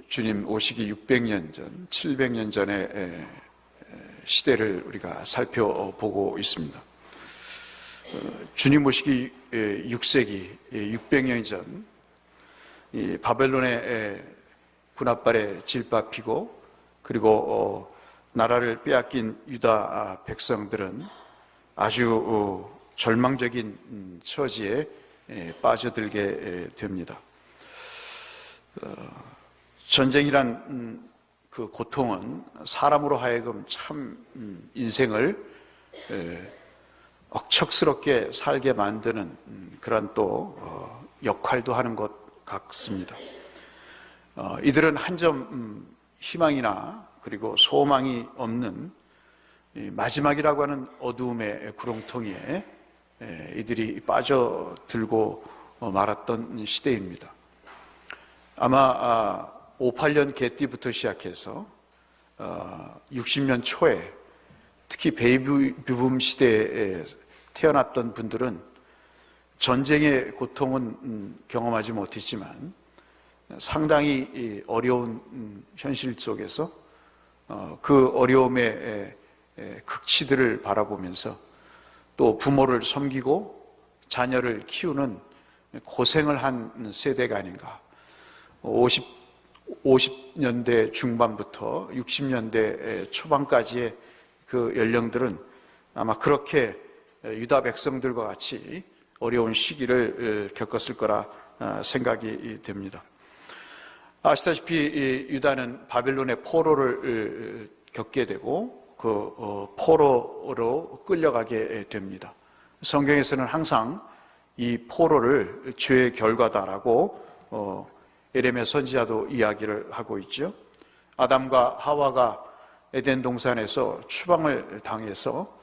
주님 오시기 600년 전, 700년 전의 시대를 우리가 살펴보고 있습니다. 주님 오시기 6세기, 600년 전, 이 바벨론의 군합발에 질밥히고 그리고 나라를 빼앗긴 유다 백성들은 아주 절망적인 처지에 빠져들게 됩니다. 전쟁이란 그 고통은 사람으로 하여금 참 인생을 억척스럽게 살게 만드는 그런 또 역할도 하는 것 같습니다. 이들은 한 점 희망이나 그리고 소망이 없는 마지막이라고 하는 어두움의 구렁텅이에 이들이 빠져들고 말았던 시대입니다. 아마 58년 개띠부터 시작해서 60년 초에 특히 베이비붐 시대에 태어났던 분들은 전쟁의 고통은 경험하지 못했지만 상당히 어려운 현실 속에서 그 어려움의 극치들을 바라보면서 또 부모를 섬기고 자녀를 키우는 고생을 한 세대가 아닌가. 50년대 중반부터 60년대 초반까지의 그 연령들은 아마 그렇게 유다 백성들과 같이 어려운 시기를 겪었을 거라 생각이 됩니다. 아시다시피 유다는 바벨론의 포로를 겪게 되고 그 포로로 끌려가게 됩니다. 성경에서는 항상 이 포로를 죄의 결과다라고 예레미야 선지자도 이야기를 하고 있죠. 아담과 하와가 에덴 동산에서 추방을 당해서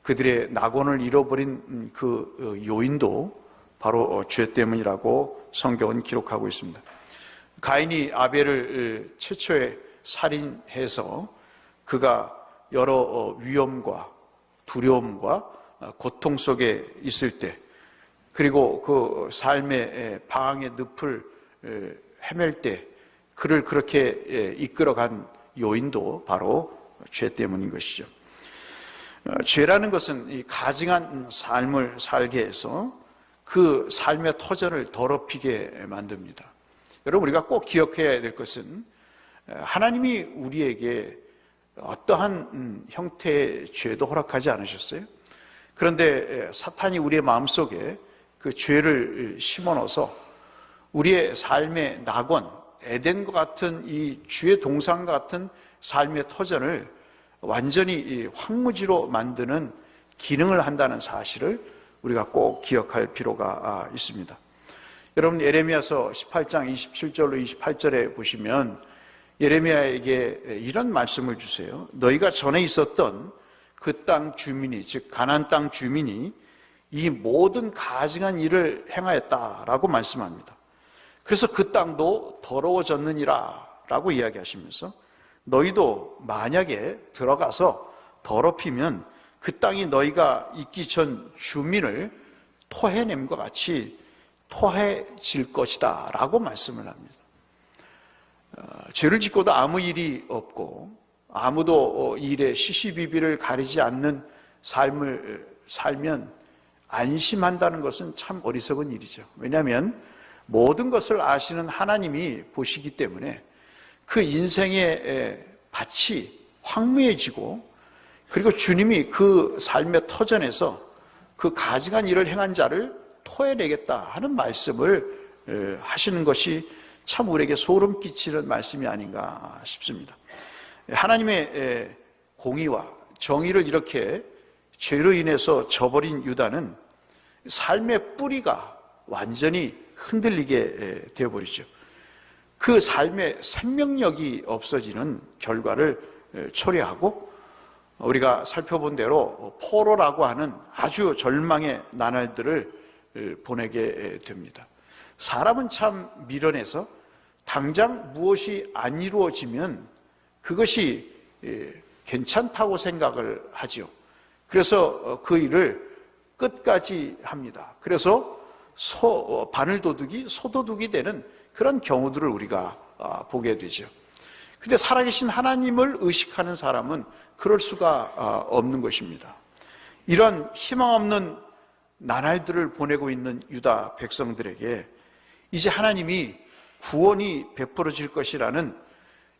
그들의 낙원을 잃어버린 그 요인도 바로 죄 때문이라고 성경은 기록하고 있습니다. 가인이 아벨을 최초에 살인해서 그가 여러 위험과 두려움과 고통 속에 있을 때 그리고 그 삶의 방황의 늪을 헤맬 때 그를 그렇게 이끌어간 요인도 바로 죄 때문인 것이죠. 죄라는 것은 이 가증한 삶을 살게 해서 그 삶의 터전을 더럽히게 만듭니다. 여러분, 우리가 꼭 기억해야 될 것은 하나님이 우리에게 어떠한 형태의 죄도 허락하지 않으셨어요. 그런데 사탄이 우리의 마음속에 그 죄를 심어넣어서 우리의 삶의 낙원, 에덴과 같은 이 주의 동산 같은 삶의 터전을 완전히 황무지로 만드는 기능을 한다는 사실을 우리가 꼭 기억할 필요가 있습니다. 여러분, 예레미야서 18장 27절로 28절에 보시면 예레미야에게 이런 말씀을 주세요. 너희가 전에 있었던 그 땅 주민이, 즉 가나안 땅 주민이 이 모든 가증한 일을 행하였다라고 말씀합니다. 그래서 그 땅도 더러워졌느니라 라고 이야기하시면서 너희도 만약에 들어가서 더럽히면 그 땅이 너희가 있기 전 주민을 토해냄과 같이 토해질 것이다 라고 말씀을 합니다. 죄를 짓고도 아무 일이 없고 아무도 일에 시시비비를 가리지 않는 삶을 살면 안심한다는 것은 참 어리석은 일이죠. 왜냐하면 모든 것을 아시는 하나님이 보시기 때문에 그 인생의 밭이 황무해지고 그리고 주님이 그 삶의 터전에서 그 가증한 일을 행한 자를 토해내겠다 하는 말씀을 하시는 것이 참 우리에게 소름 끼치는 말씀이 아닌가 싶습니다. 하나님의 공의와 정의를 이렇게 죄로 인해서 저버린 유다는 삶의 뿌리가 완전히 흔들리게 되어버리죠. 그 삶의 생명력이 없어지는 결과를 초래하고 우리가 살펴본 대로 포로라고 하는 아주 절망의 나날들을 보내게 됩니다. 사람은 참 미련해서 당장 무엇이 안 이루어지면 그것이 괜찮다고 생각을 하지요. 그래서 그 일을 끝까지 합니다. 그래서 바늘도둑이 소도둑이 되는 그런 경우들을 우리가 보게 되죠. 근데 살아계신 하나님을 의식하는 사람은 그럴 수가 없는 것입니다. 이런 희망 없는 나날들을 보내고 있는 유다 백성들에게 이제 하나님이 구원이 베풀어질 것이라는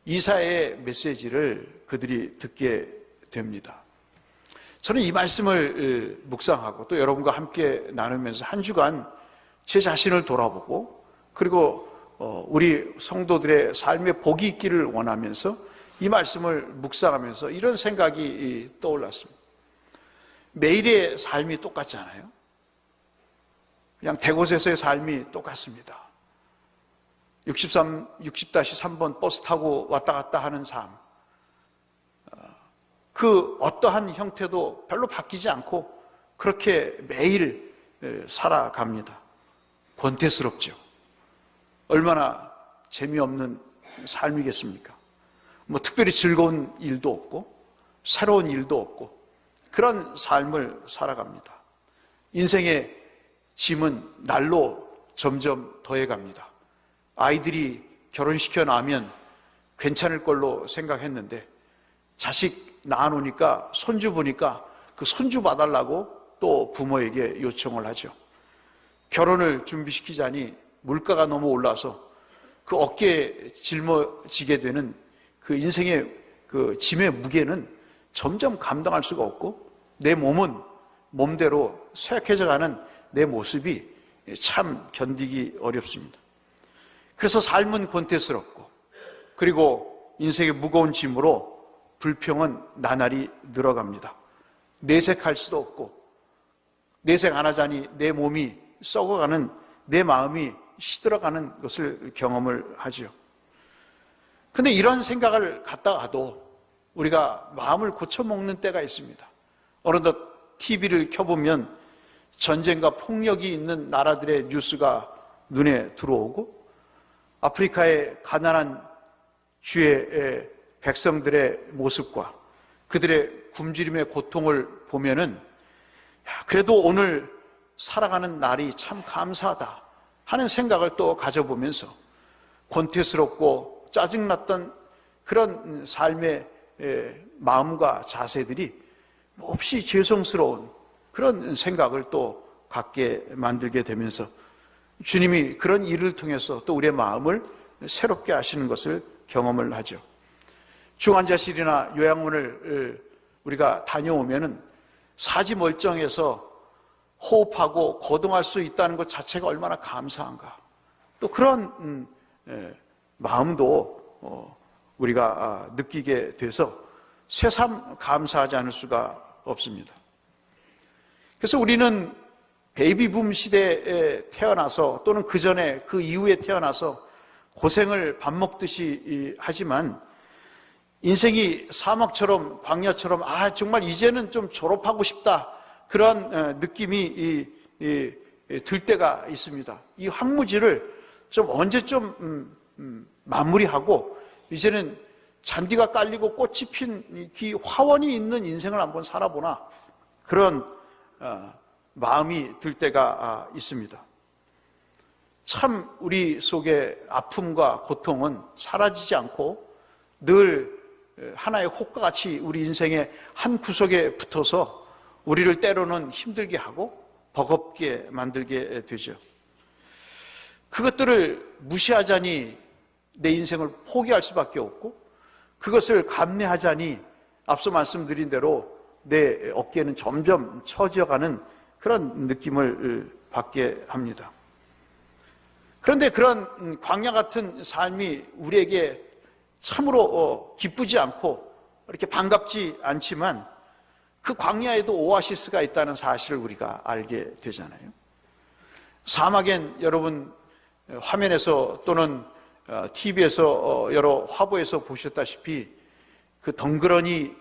이사야의 메시지를 그들이 듣게 됩니다. 저는 이 말씀을 묵상하고 또 여러분과 함께 나누면서 한 주간 제 자신을 돌아보고 그리고 우리 성도들의 삶에 복이 있기를 원하면서 이 말씀을 묵상하면서 이런 생각이 떠올랐습니다. 매일의 삶이 똑같잖아요. 그냥 대곳에서의 삶이 똑같습니다. 60-3번 버스 타고 왔다 갔다 하는 삶. 그 어떠한 형태도 별로 바뀌지 않고 그렇게 매일 살아갑니다. 권태스럽죠. 얼마나 재미없는 삶이겠습니까? 뭐 특별히 즐거운 일도 없고 새로운 일도 없고 그런 삶을 살아갑니다. 인생의 짐은 날로 점점 더해갑니다. 아이들이 결혼시켜 나면 괜찮을 걸로 생각했는데 자식 낳아놓으니까 손주 보니까 그 손주 봐달라고 또 부모에게 요청을 하죠. 결혼을 준비시키자니 물가가 너무 올라서 그 어깨에 짊어지게 되는 그 인생의 그 짐의 무게는 점점 감당할 수가 없고 내 몸은 몸대로 쇠약해져가는 내 모습이 참 견디기 어렵습니다. 그래서 삶은 권태스럽고 그리고 인생의 무거운 짐으로 불평은 나날이 늘어갑니다. 내색할 수도 없고 내색 안 하자니 내 몸이 썩어가는 내 마음이 시들어가는 것을 경험을 하죠. 근데 이런 생각을 갖다가도 우리가 마음을 고쳐먹는 때가 있습니다. 어느덧 TV를 켜보면 전쟁과 폭력이 있는 나라들의 뉴스가 눈에 들어오고 아프리카의 가난한 주의 백성들의 모습과 그들의 굶주림의 고통을 보면은 그래도 오늘 살아가는 날이 참 감사하다 하는 생각을 또 가져보면서 권태스럽고 짜증났던 그런 삶의 마음과 자세들이 몹시 죄송스러운 그런 생각을 또 갖게 만들게 되면서 주님이 그런 일을 통해서 또 우리의 마음을 새롭게 하시는 것을 경험을 하죠. 중환자실이나 요양원을 우리가 다녀오면은 사지 멀쩡해서 호흡하고 거동할 수 있다는 것 자체가 얼마나 감사한가. 또 그런 마음도 우리가 느끼게 돼서 새삼 감사하지 않을 수가 없습니다. 그래서 우리는 베이비붐 시대에 태어나서 또는 그 전에 그 이후에 태어나서 고생을 밥 먹듯이 하지만 인생이 사막처럼 광야처럼 정말 이제는 좀 졸업하고 싶다 그런 느낌이 들 때가 있습니다. 이 황무지를 좀 언제쯤 마무리하고 이제는 잔디가 깔리고 꽃이 핀 이 화원이 있는 인생을 한번 살아보나 그런 마음이 들 때가 있습니다. 참 우리 속의 아픔과 고통은 사라지지 않고 늘 하나의 혹과 같이 우리 인생의 한 구석에 붙어서 우리를 때로는 힘들게 하고 버겁게 만들게 되죠. 그것들을 무시하자니 내 인생을 포기할 수밖에 없고 그것을 감내하자니 앞서 말씀드린 대로 내 어깨는 점점 처져가는 그런 느낌을 받게 합니다. 그런데 그런 광야 같은 삶이 우리에게 참으로 기쁘지 않고 이렇게 반갑지 않지만 그 광야에도 오아시스가 있다는 사실을 우리가 알게 되잖아요. 사막엔 여러분 화면에서 또는 TV에서 여러 화보에서 보셨다시피 그 덩그러니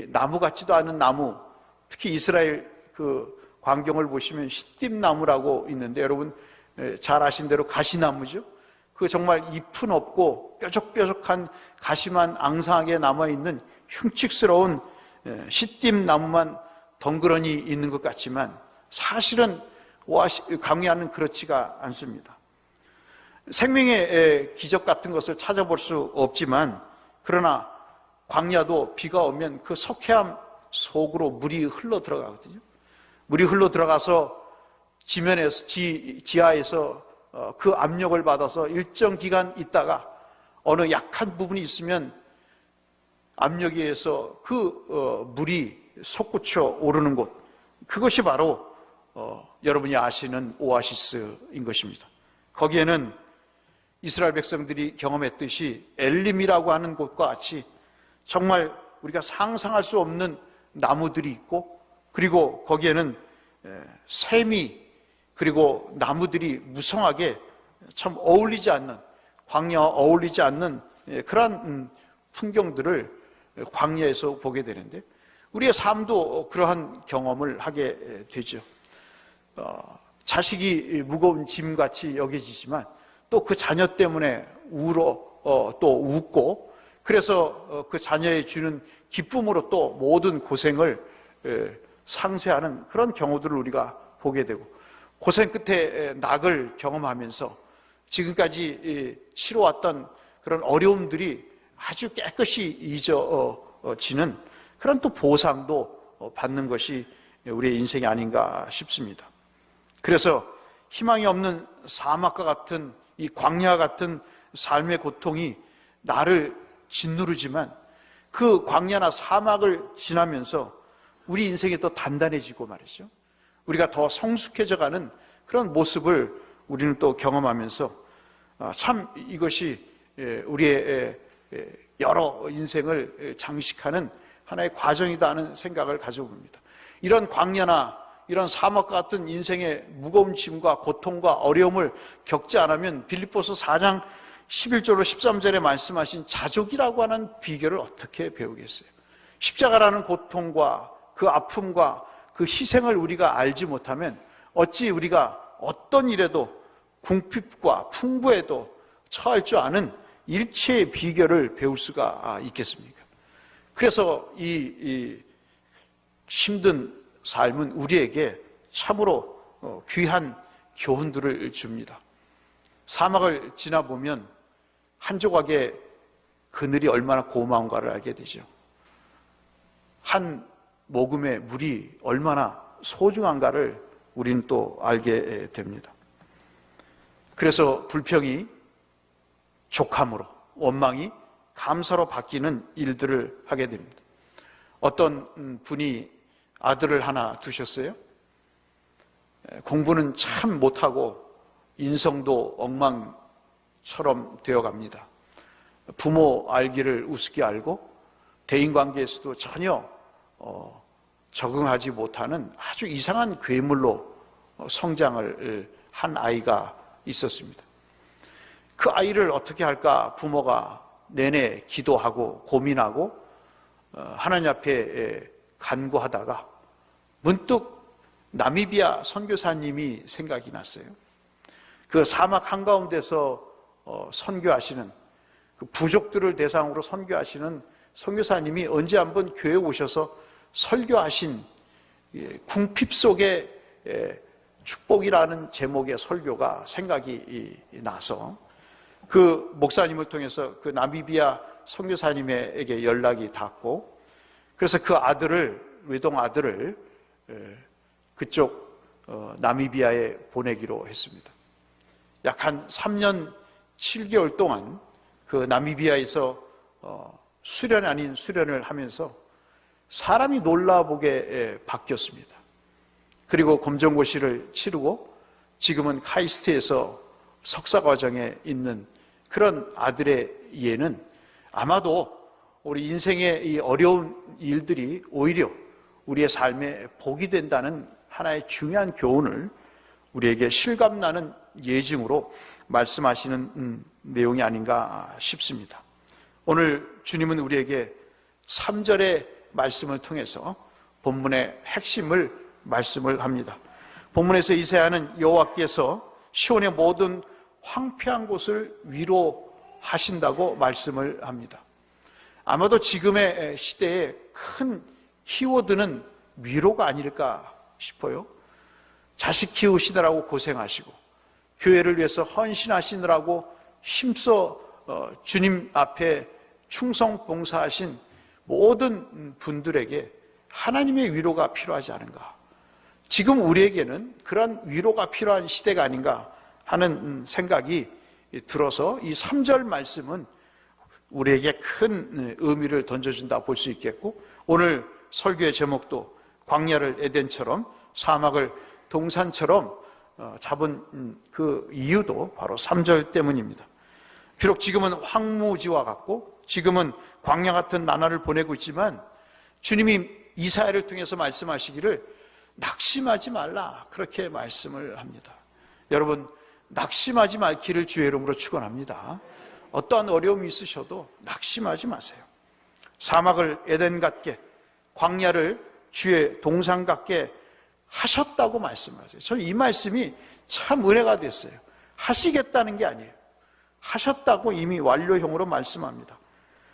나무 같지도 않은 나무, 특히 이스라엘 그 광경을 보시면 시띠나무라고 있는데 여러분 잘 아신 대로 가시나무죠. 그 정말 잎은 없고 뾰족뾰족한 가시만 앙상하게 남아있는 흉측스러운 시띠나무만 덩그러니 있는 것 같지만 사실은 광야는 그렇지가 않습니다. 생명의 기적 같은 것을 찾아볼 수 없지만, 그러나 광야도 비가 오면 그 석회암 속으로 물이 흘러 들어가거든요. 물이 흘러 들어가서 지면에서, 지하에서 그 압력을 받아서 일정 기간 있다가 어느 약한 부분이 있으면 압력에 의해서 그 물이 솟구쳐 오르는 곳, 그것이 바로 여러분이 아시는 오아시스인 것입니다. 거기에는 이스라엘 백성들이 경험했듯이 엘림이라고 하는 곳과 같이 정말 우리가 상상할 수 없는 나무들이 있고, 그리고 거기에는 샘이, 그리고 나무들이 무성하게 참 어울리지 않는, 광야와 어울리지 않는 그러한 풍경들을 광야에서 보게 되는데, 우리의 삶도 그러한 경험을 하게 되죠. 자식이 무거운 짐같이 여겨지지만 또 그 자녀 때문에 또 웃고, 그래서 그 자녀에 주는 기쁨으로 또 모든 고생을 상쇄하는 그런 경우들을 우리가 보게 되고, 고생 끝에 낙을 경험하면서 지금까지 치러왔던 그런 어려움들이 아주 깨끗이 잊어지는 그런 또 보상도 받는 것이 우리의 인생이 아닌가 싶습니다. 그래서 희망이 없는 사막과 같은 이 광야 같은 삶의 고통이 나를 짓누르지만, 그 광야나 사막을 지나면서 우리 인생이 더 단단해지고 말이죠, 우리가 더 성숙해져가는 그런 모습을 우리는 또 경험하면서 참 이것이 우리의 여러 인생을 장식하는 하나의 과정이다 하는 생각을 가져봅니다. 이런 광야나 이런 사막 같은 인생의 무거운 짐과 고통과 어려움을 겪지 않으면 빌립보서 4장 11절로 13절에 말씀하신 자족이라고 하는 비결을 어떻게 배우겠어요? 십자가라는 고통과 그 아픔과 그 희생을 우리가 알지 못하면 어찌 우리가 어떤 일에도 궁핍과 풍부에도 처할 줄 아는 일체의 비결을 배울 수가 있겠습니까? 그래서 이 힘든 삶은 우리에게 참으로 귀한 교훈들을 줍니다. 사막을 지나보면 한 조각의 그늘이 얼마나 고마운가를 알게 되죠. 한 모금의 물이 얼마나 소중한가를 우리는 또 알게 됩니다. 그래서 불평이 족함으로, 원망이 감사로 바뀌는 일들을 하게 됩니다. 어떤 분이 아들을 하나 두셨어요. 공부는 참 못하고 인성도 엉망처럼 되어갑니다. 부모 알기를 우습게 알고 대인관계에서도 전혀 적응하지 못하는 아주 이상한 괴물로 성장을 한 아이가 있었습니다. 그 아이를 어떻게 할까 부모가 내내 기도하고 고민하고 하나님 앞에 간구하다가 문득 나미비아 선교사님이 생각이 났어요. 그 사막 한가운데서 선교하시는, 그 부족들을 대상으로 선교하시는 선교사님이 언제 한번 교회에 오셔서 설교하신 궁핍 속의 축복이라는 제목의 설교가 생각이 나서 그 목사님을 통해서 그 나미비아 선교사님에게 연락이 닿고, 그래서 그 아들을, 외동 아들을 그쪽 나미비아에 보내기로 했습니다. 약 한 3년 7개월 동안 그 나미비아에서 수련 아닌 수련을 하면서 사람이 놀라보게 바뀌었습니다. 그리고 검정고시를 치르고 지금은 카이스트에서 석사과정에 있는 그런 아들의 예는 아마도 우리 인생의 이 어려운 일들이 오히려 우리의 삶에 복이 된다는 하나의 중요한 교훈을 우리에게 실감나는 예증으로 말씀하시는 내용이 아닌가 싶습니다. 오늘 주님은 우리에게 3절의 말씀을 통해서 본문의 핵심을 말씀을 합니다. 본문에서 이사야는 여호와께서 시온의 모든 황폐한 곳을 위로하신다고 말씀을 합니다. 아마도 지금의 시대에 큰 키워드는 위로가 아닐까 싶어요. 자식 키우시느라고 고생하시고 교회를 위해서 헌신하시느라고 힘써 주님 앞에 충성 봉사하신 모든 분들에게 하나님의 위로가 필요하지 않은가? 지금 우리에게는 그런 위로가 필요한 시대가 아닌가 하는 생각이 들어서 이 3절 말씀은 우리에게 큰 의미를 던져준다 볼 수 있겠고, 오늘 설교의 제목도 광야를 에덴처럼 사막을 동산처럼 잡은 그 이유도 바로 3절 때문입니다. 비록 지금은 황무지와 같고 지금은 광야 같은 나날을 보내고 있지만 주님이 이사야를 통해서 말씀하시기를 낙심하지 말라, 그렇게 말씀을 합니다. 여러분, 낙심하지 말기를 주의 이름으로 축원합니다. 어떠한 어려움이 있으셔도 낙심하지 마세요. 사막을 에덴 같게, 광야를 주의 동산 같게 하셨다고 말씀하세요. 저는 이 말씀이 참 은혜가 됐어요. 하시겠다는 게 아니에요. 하셨다고 이미 완료형으로 말씀합니다.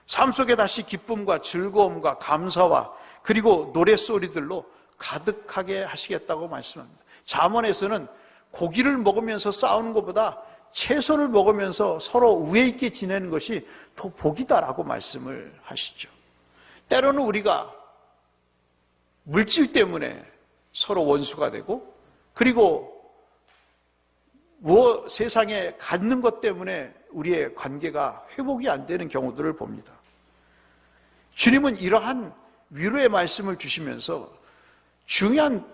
삶 속에 다시 기쁨과 즐거움과 감사와 그리고 노랫소리들로 가득하게 하시겠다고 말씀합니다. 잠언에서는 고기를 먹으면서 싸우는 것보다 채소를 먹으면서 서로 우애 있게 지내는 것이 더 복이다라고 말씀을 하시죠. 때로는 우리가 물질 때문에 서로 원수가 되고, 그리고 세상에 갖는 것 때문에 우리의 관계가 회복이 안 되는 경우들을 봅니다. 주님은 이러한 위로의 말씀을 주시면서 중요한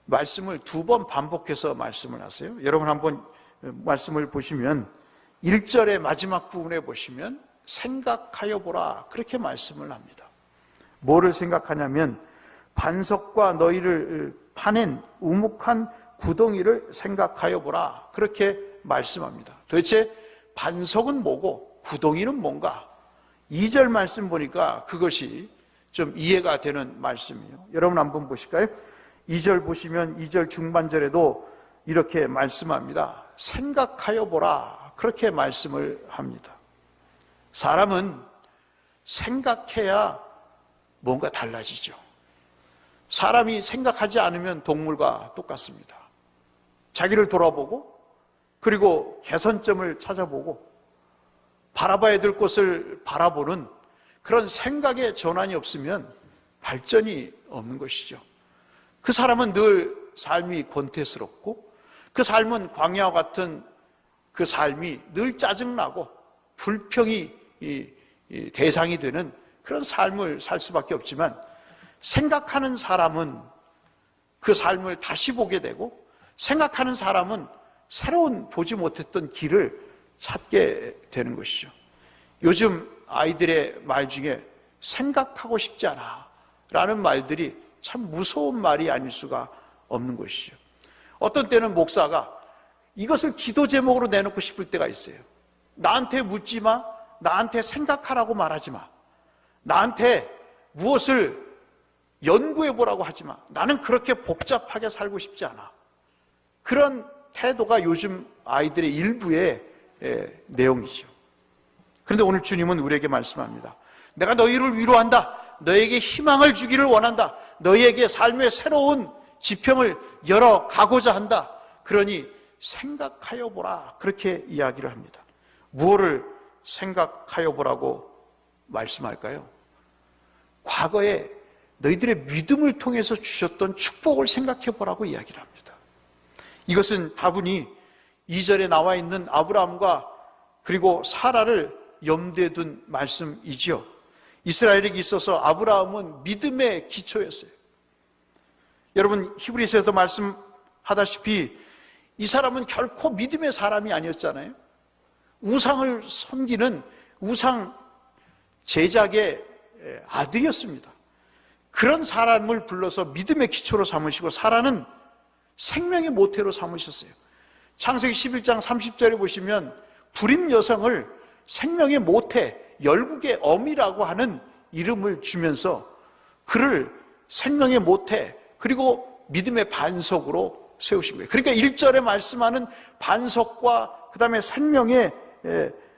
말씀을 2번 반복해서 말씀을 하세요. 여러분 한번 말씀을 보시면 1절의 마지막 부분에 보시면 생각하여 보라, 그렇게 말씀을 합니다. 뭐를 생각하냐면 반석과 너희를 파낸 우묵한 구덩이를 생각하여 보라, 그렇게 말씀합니다. 도대체 반석은 뭐고 구덩이는 뭔가? 2절 말씀 보니까 그것이 좀 이해가 되는 말씀이에요. 여러분 한번 보실까요? 2절 보시면 2절 중반절에도 이렇게 말씀합니다. 생각하여 보라, 그렇게 말씀을 합니다. 사람은 생각해야 뭔가 달라지죠. 사람이 생각하지 않으면 동물과 똑같습니다. 자기를 돌아보고, 그리고 개선점을 찾아보고, 바라봐야 될 곳을 바라보는 그런 생각의 전환이 없으면 발전이 없는 것이죠. 그 사람은 늘 삶이 권태스럽고, 그 삶은 광야와 같은 그 삶이 늘 짜증나고 불평이 대상이 되는 그런 삶을 살 수밖에 없지만, 생각하는 사람은 그 삶을 다시 보게 되고, 생각하는 사람은 새로운 보지 못했던 길을 찾게 되는 것이죠. 요즘 아이들의 말 중에 생각하고 싶지 않아 라는 말들이 참 무서운 말이 아닐 수가 없는 것이죠. 어떤 때는 목사가 이것을 기도 제목으로 내놓고 싶을 때가 있어요. 나한테 묻지 마, 나한테 생각하라고 말하지 마, 나한테 무엇을 연구해보라고 하지 마, 나는 그렇게 복잡하게 살고 싶지 않아. 그런 태도가 요즘 아이들의 일부의 내용이죠. 그런데 오늘 주님은 우리에게 말씀합니다. 내가 너희를 위로한다, 너에게 희망을 주기를 원한다, 너희에게 삶의 새로운 지평을 열어가고자 한다. 그러니 생각하여 보라, 그렇게 이야기를 합니다. 무엇을 생각하여 보라고 말씀할까요? 과거에 너희들의 믿음을 통해서 주셨던 축복을 생각해 보라고 이야기를 합니다. 이것은 다분히 2절에 나와 있는 아브라함과 그리고 사라를 염두에 둔 말씀이지요. 이스라엘에게 있어서 아브라함은 믿음의 기초였어요. 여러분, 히브리서에도 말씀하다시피 이 사람은 결코 믿음의 사람이 아니었잖아요. 우상을 섬기는 우상 제작의 아들이었습니다. 그런 사람을 불러서 믿음의 기초로 삼으시고, 사라는 생명의 모태로 삼으셨어요. 창세기 11장 30절에 보시면 불임 여성을 생명의 모태, 열국의 어미라고 하는 이름을 주면서 그를 생명의 모태, 그리고 믿음의 반석으로 세우신 거예요. 그러니까 1절에 말씀하는 반석과 그 다음에 생명의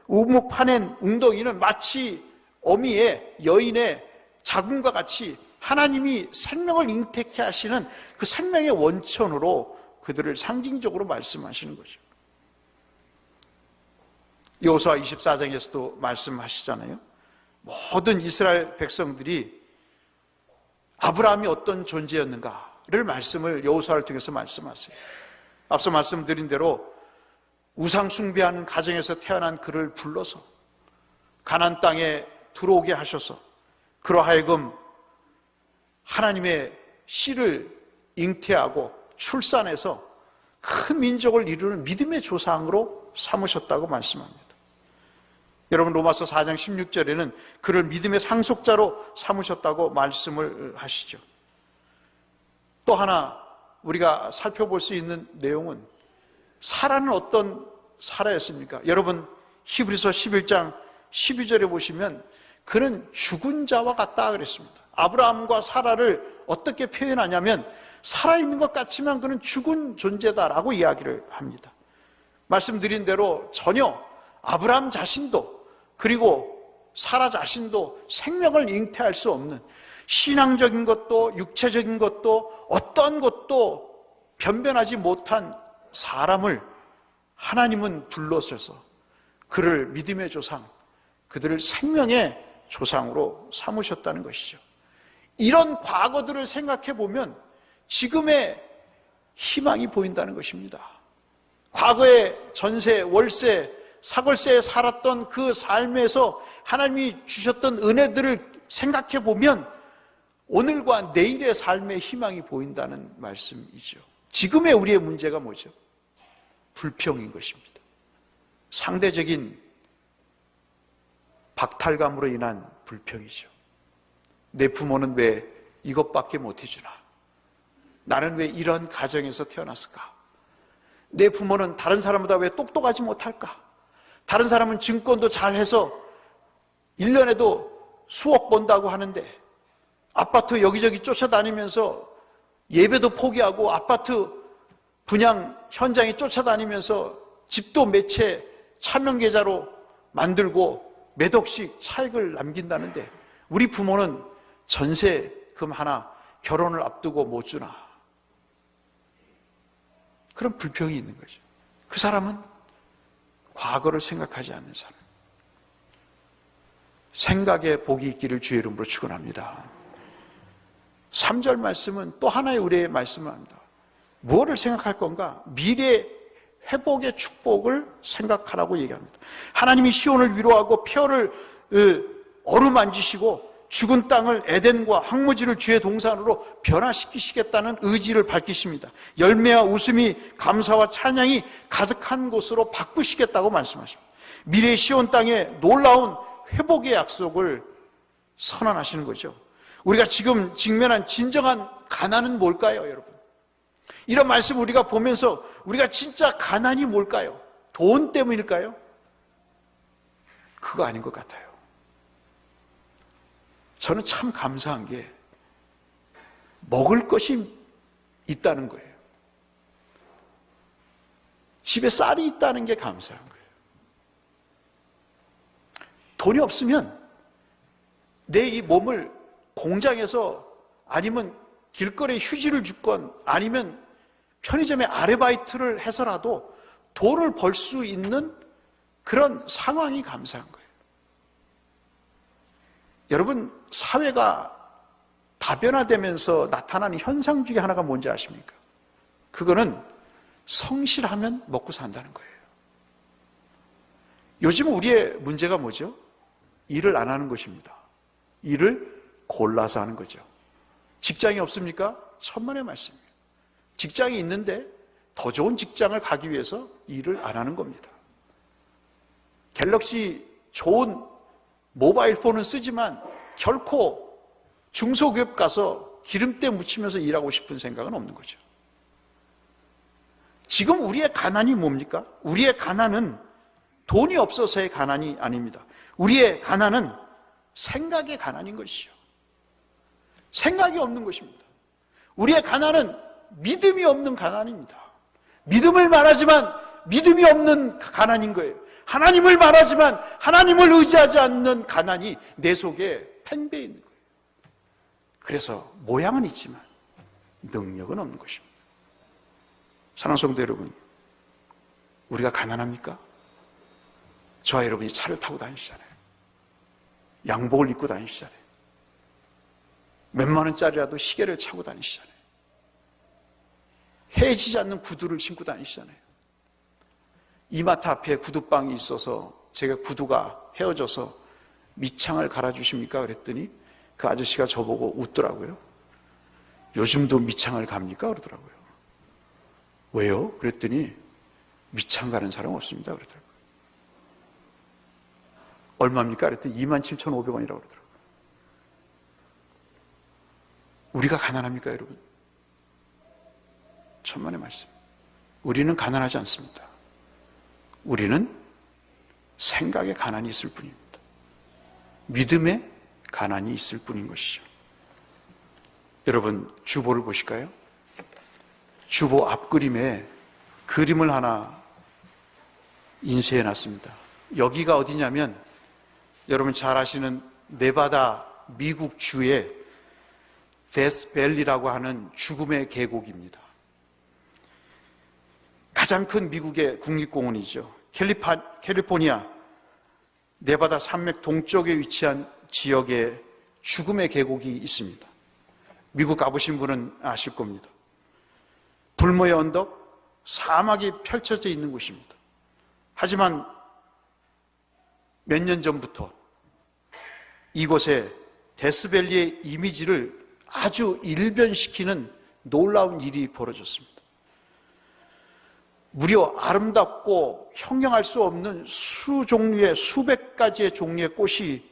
우묵 파낸 웅덩이는 마치 어미의 여인의 자궁과 같이 하나님이 생명을 잉태케 하시는 그 생명의 원천으로 그들을 상징적으로 말씀하시는 거죠. 여호수아 24장에서도 말씀하시잖아요. 모든 이스라엘 백성들이 아브라함이 어떤 존재였는가를 말씀을 여호수아를 통해서 말씀하세요. 앞서 말씀드린 대로 우상 숭배하는 가정에서 태어난 그를 불러서 가나안 땅에 들어오게 하셔서 그로 하여금 하나님의 씨를 잉태하고 출산해서 큰 민족을 이루는 믿음의 조상으로 삼으셨다고 말씀합니다. 여러분 로마서 4장 16절에는 그를 믿음의 상속자로 삼으셨다고 말씀을 하시죠. 또 하나 우리가 살펴볼 수 있는 내용은 사라는 어떤 사라였습니까? 여러분 히브리서 11장 12절에 보시면 그는 죽은 자와 같다 그랬습니다. 아브라함과 사라를 어떻게 표현하냐면 살아있는 것 같지만 그는 죽은 존재다라고 이야기를 합니다. 말씀드린 대로 전혀 아브라함 자신도 그리고 사라 자신도 생명을 잉태할 수 없는 신앙적인 것도 육체적인 것도 어떤 것도 변변하지 못한 사람을 하나님은 불러셔서 그를 믿음의 조상, 그들을 생명의 조상으로 삼으셨다는 것이죠. 이런 과거들을 생각해 보면 지금의 희망이 보인다는 것입니다. 과거에 전세, 월세, 사골세에 살았던 그 삶에서 하나님이 주셨던 은혜들을 생각해 보면 오늘과 내일의 삶의 희망이 보인다는 말씀이죠. 지금의 우리의 문제가 뭐죠? 불평인 것입니다. 상대적인 박탈감으로 인한 불평이죠. 내 부모는 왜 이것밖에 못해주나? 나는 왜 이런 가정에서 태어났을까? 내 부모는 다른 사람보다 왜 똑똑하지 못할까? 다른 사람은 증권도 잘해서 1년에도 수억 번다고 하는데 아파트 여기저기 쫓아다니면서 예배도 포기하고 아파트 분양 현장에 쫓아다니면서 집도 몇 채 차명계좌로 만들고 몇 억씩 차익을 남긴다는데 우리 부모는 전세금 하나 결혼을 앞두고 못 주나? 그런 불평이 있는 거죠. 그 사람은 과거를 생각하지 않는 사람. 생각에 복이 있기를 주의 이름으로 축원합니다. 3절 말씀은 또 하나의 우리의 말씀을 합니다. 무엇을 생각할 건가? 미래 회복의 축복을 생각하라고 얘기합니다. 하나님이 시온을 위로하고 폐허를 어루만지시고 죽은 땅을 에덴과 황무지를 주의 동산으로 변화시키시겠다는 의지를 밝히십니다. 열매와 웃음이 감사와 찬양이 가득한 곳으로 바꾸시겠다고 말씀하십니다. 미래의 시온 땅에 놀라운 회복의 약속을 선언하시는 거죠. 우리가 지금 직면한 진정한 가난은 뭘까요, 여러분? 이런 말씀 우리가 보면서 우리가 진짜 가난이 뭘까요? 돈 때문일까요? 그거 아닌 것 같아요. 저는 참 감사한 게 먹을 것이 있다는 거예요. 집에 쌀이 있다는 게 감사한 거예요. 돈이 없으면 내 이 몸을 공장에서 아니면 길거리에 휴지를 줍건 아니면 편의점에 아르바이트를 해서라도 돈을 벌 수 있는 그런 상황이 감사한 거예요. 여러분, 사회가 다변화되면서 나타나는 현상 중에 하나가 뭔지 아십니까? 그거는 성실하면 먹고 산다는 거예요. 요즘 우리의 문제가 뭐죠? 일을 안 하는 것입니다. 일을 골라서 하는 거죠. 직장이 없습니까? 천만의 말씀이에요. 직장이 있는데 더 좋은 직장을 가기 위해서 일을 안 하는 겁니다. 갤럭시 좋은 모바일 폰은 쓰지만 결코 중소기업 가서 기름때 묻히면서 일하고 싶은 생각은 없는 거죠. 지금 우리의 가난이 뭡니까? 우리의 가난은 돈이 없어서의 가난이 아닙니다. 우리의 가난은 생각의 가난인 것이죠. 생각이 없는 것입니다. 우리의 가난은 믿음이 없는 가난입니다. 믿음을 말하지만 믿음이 없는 가난인 거예요. 하나님을 말하지만 하나님을 의지하지 않는 가난이 내 속에 팽배해 있는 거예요. 그래서 모양은 있지만 능력은 없는 것입니다. 사랑하는 성도 여러분, 우리가 가난합니까? 저와 여러분이 차를 타고 다니시잖아요. 양복을 입고 다니시잖아요. 몇만 원짜리라도 시계를 차고 다니시잖아요. 헤어지지 않는 구두를 신고 다니시잖아요. 이마트 앞에 구두방이 있어서 제가 구두가 헤어져서 밑창을 갈아주십니까? 그랬더니 그 아저씨가 저보고 웃더라고요. 요즘도 밑창을 갑니까? 그러더라고요. 왜요? 그랬더니 밑창 가는 사람 없습니다. 그러더라고요. 얼마입니까? 그랬더니 27,500원이라고 그러더라고요. 우리가 가난합니까, 여러분? 천만의 말씀. 우리는 가난하지 않습니다. 우리는 생각에 가난이 있을 뿐입니다. 믿음에 가난이 있을 뿐인 것이죠. 여러분, 주보를 보실까요? 주보 앞그림에 그림을 하나 인쇄해 놨습니다. 여기가 어디냐면 여러분 잘 아시는 네바다 미국 주의 데스밸리라고 하는 죽음의 계곡입니다. 가장 큰 미국의 국립공원이죠. 캘리포니아 네바다 산맥 동쪽에 위치한 지역에 죽음의 계곡이 있습니다. 미국 가보신 분은 아실 겁니다. 불모의 언덕, 사막이 펼쳐져 있는 곳입니다. 하지만 몇 년 전부터 이곳에 데스밸리의 이미지를 아주 일변시키는 놀라운 일이 벌어졌습니다. 무려 아름답고 형용할 수 없는 수백 가지의 종류의 꽃이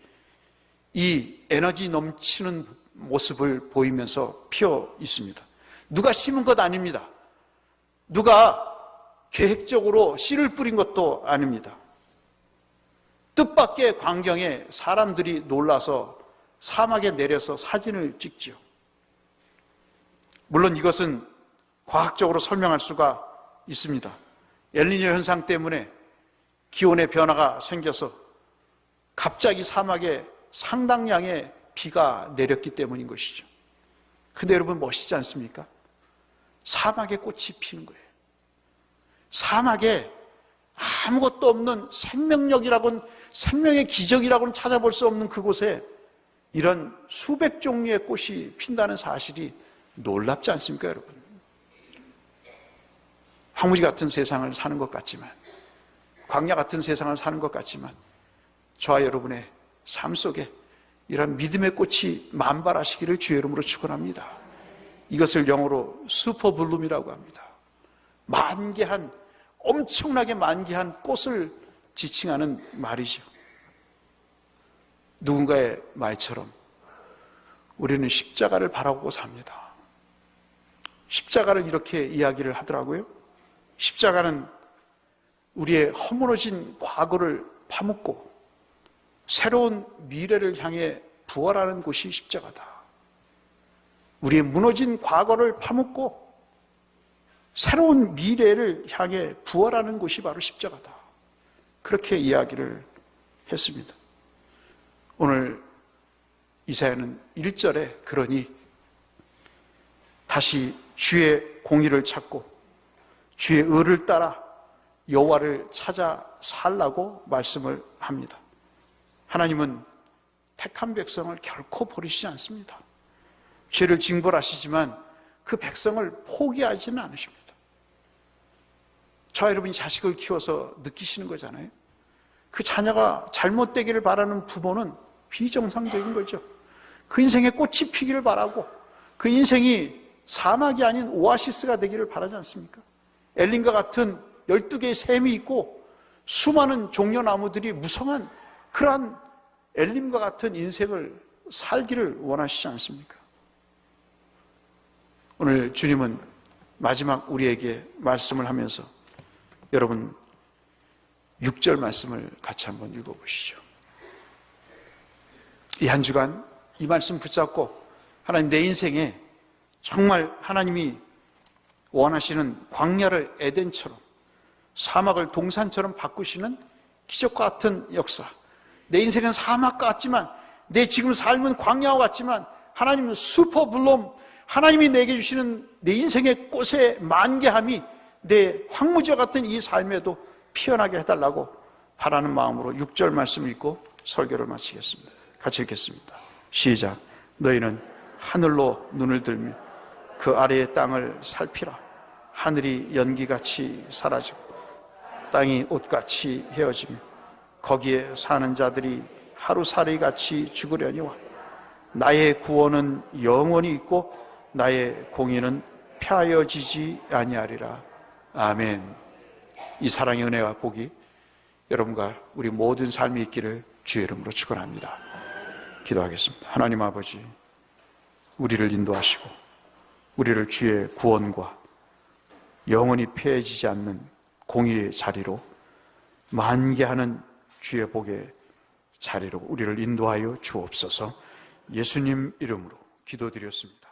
이 에너지 넘치는 모습을 보이면서 피어 있습니다. 누가 심은 것 아닙니다. 누가 계획적으로 씨를 뿌린 것도 아닙니다. 뜻밖의 광경에 사람들이 놀라서 사막에 내려서 사진을 찍지요. 물론 이것은 과학적으로 설명할 수가 있습니다. 엘니뇨 현상 때문에 기온의 변화가 생겨서 갑자기 사막에 상당량의 비가 내렸기 때문인 것이죠. 근데 여러분 멋있지 않습니까? 사막에 꽃이 피는 거예요. 사막에 아무것도 없는 생명력이라고는, 생명의 기적이라고는 찾아볼 수 없는 그곳에 이런 수백 종류의 꽃이 핀다는 사실이 놀랍지 않습니까, 여러분? 황무지 같은 세상을 사는 것 같지만, 광야 같은 세상을 사는 것 같지만, 저와 여러분의 삶 속에 이런 믿음의 꽃이 만발하시기를 주의 이름으로 축원합니다. 이것을 영어로 슈퍼블룸이라고 합니다. 만개한, 엄청나게 만개한 꽃을 지칭하는 말이죠. 누군가의 말처럼 우리는 십자가를 바라보고 삽니다. 십자가를 이렇게 이야기를 하더라고요. 십자가는 우리의 허물어진 과거를 파묻고 새로운 미래를 향해 부활하는 곳이 십자가다. 우리의 무너진 과거를 파묻고 새로운 미래를 향해 부활하는 곳이 바로 십자가다. 그렇게 이야기를 했습니다. 오늘 이사야는 1절에 그러니 다시 주의 공의를 찾고 주의 의를 따라 여호와를 찾아 살라고 말씀을 합니다. 하나님은 택한 백성을 결코 버리시지 않습니다. 죄를 징벌하시지만 그 백성을 포기하지는 않으십니다. 저와 여러분이 자식을 키워서 느끼시는 거잖아요. 그 자녀가 잘못되기를 바라는 부모는 비정상적인 거죠. 그 인생에 꽃이 피기를 바라고 그 인생이 사막이 아닌 오아시스가 되기를 바라지 않습니까? 엘린과 같은 12개의 샘이 있고 수많은 종려나무들이 무성한 그러한 엘림과 같은 인생을 살기를 원하시지 않습니까? 오늘 주님은 마지막 우리에게 말씀을 하면서 여러분 6절 말씀을 같이 한번 읽어보시죠. 이 한 주간 이 말씀 붙잡고 하나님 내 인생에 정말 하나님이 원하시는 광야를 에덴처럼 사막을 동산처럼 바꾸시는 기적과 같은 역사, 내 인생은 사막 같지만 내 지금 삶은 광야와 같지만 하나님은 슈퍼블룸, 하나님이 내게 주시는 내 인생의 꽃의 만개함이 내 황무지와 같은 이 삶에도 피어나게 해달라고 바라는 마음으로 6절 말씀 읽고 설교를 마치겠습니다. 같이 읽겠습니다. 시작. 너희는 하늘로 눈을 들며 그 아래의 땅을 살피라. 하늘이 연기같이 사라지고 땅이 옷같이 헤어지며 거기에 사는 자들이 하루살이같이 죽으려니와 나의 구원은 영원히 있고 나의 공의는 폐하여지지 아니하리라. 아멘. 이 사랑의 은혜와 복이 여러분과 우리 모든 삶이 있기를 주의 이름으로 축원합니다. 기도하겠습니다. 하나님 아버지, 우리를 인도하시고 우리를 주의 구원과 영원히 폐해지지 않는 공의의 자리로, 만개하는 주의 복의 자리로 우리를 인도하여 주옵소서. 예수님 이름으로 기도드렸습니다.